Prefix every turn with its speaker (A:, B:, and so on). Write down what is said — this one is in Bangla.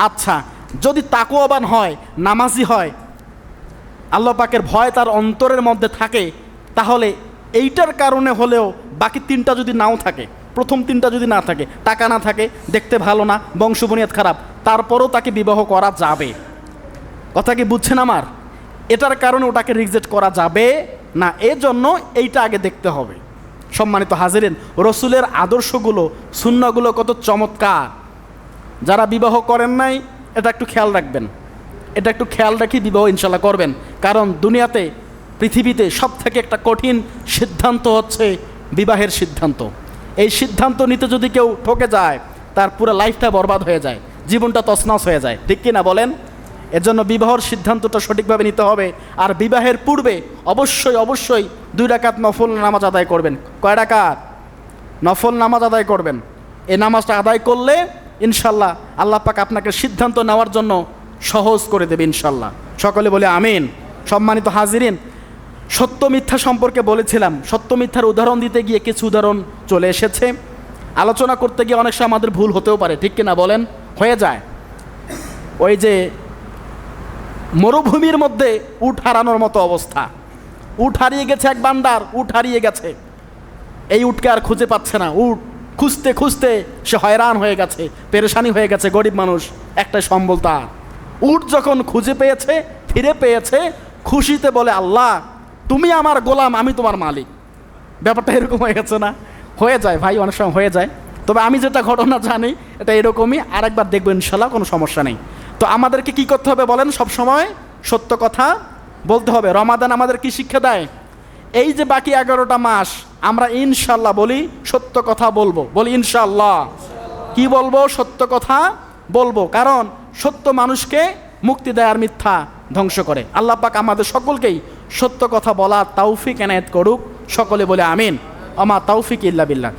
A: আচ্ছা, যদি তাকওয়াবান হয়, নামাজি হয়, আল্লাহ পাকের ভয় তার অন্তরের মধ্যে থাকে, তাহলে এইটার কারণে হলেও বাকি তিনটা যদি নাও থাকে, প্রথম তিনটা যদি না থাকে, টাকা না থাকে, দেখতে ভালো না, বংশবুনিয়াদ খারাপ, তারপরও তাকে বিবাহ করা যাবে। কথা কি বুঝছেন আমার? এটার কারণে ওটাকে রিজেক্ট করা যাবে না, এজন্য এইটা আগে দেখতে হবে। সম্মানিত হাজিরিন, রসুলের আদর্শগুলো, সুন্নাহগুলো কত চমৎকার। যারা বিবাহ করেন নাই এটা একটু খেয়াল রাখবেন, এটা একটু খেয়াল রাখি বিবাহ ইনশাল্লাহ করবেন। কারণ দুনিয়াতে, পৃথিবীতে সব থেকে একটা কঠিন সিদ্ধান্ত হচ্ছে বিবাহের সিদ্ধান্ত। এই সিদ্ধান্ত নিতে যদি কেউ ঠকে যায়, তার পুরো লাইফটা বরবাদ হয়ে যায়, জীবনটা তছনছ হয়ে যায়, ঠিক কি না বলেন? এজন্য বিবাহের সিদ্ধান্তটা সঠিকভাবে নিতে হবে। আর বিবাহের পূর্বে অবশ্যই অবশ্যই 2 রাকাত নফল নামাজ আদায় করবেন। কয় রাকাত? নফল নামাজ আদায় করবেন। এই নামাজটা আদায় করলে ইনশাল্লাহ আল্লাহ পাক আপনাকে সিদ্ধান্ত নেওয়ার জন্য সহজ করে দেবে ইনশাল্লাহ। সকলে বলে আমিন। সম্মানিত হাজিরিন, সত্য মিথ্যা সম্পর্কে বলেছিলাম, সত্য মিথ্যার উদাহরণ দিতে গিয়ে কিছু উদাহরণ চলে এসেছে। আলোচনা করতে গিয়ে অনেক সময় আমাদের ভুল হতেও পারে, ঠিক কিনা বলেন? হয়ে যায়। ওই যে মরুভূমির মধ্যে উট হারানোর মতো অবস্থা, উট হারিয়ে গেছে, এক বান্দার উট হারিয়ে গেছে। এই উটকে আর খুঁজে পাচ্ছে না, উট খুঁজতে খুঁজতে সে হয়রান হয়ে গেছে, পেরেশানি হয়ে গেছে, গরিব মানুষ, একটা সম্বল তার। উট যখন খুঁজে পেয়েছে, ফিরে পেয়েছে, খুশিতে বলে, আল্লাহ তুমি আমার গোলাম, আমি তোমার মালিক। ব্যাপারটা এরকম হয়ে গেছে না? হয়ে যায় ভাই, অনেক সময় হয়ে যায়। তবে আমি যেটা ঘটনা জানি এটা এরকমই, আরেকবার দেখবো ইনশাল্লাহ, কোনো সমস্যা নেই। তো আমাদেরকে কি করতে হবে বলেন? সব সময় সত্য কথা বলতে হবে। রমাদান আমাদের কি শিক্ষা দেয়? এই যে বাকি 11টা মাস আমরা ইনশাল্লাহ বলি সত্য কথা বলবো, বলি ইনশাল্লাহ। কি বলবো? সত্য কথা বলবো, কারণ সত্য মানুষকে মুক্তি দেয় আর মিথ্যা ধ্বংস করে। আল্লাহ পাক আমাদের সকলকেই সত্য কথা বলা তৌফিক এনায়েত করুক। সকলে বলে আমিন। আমা তৌফিক ইল্লা বিল্লাহ।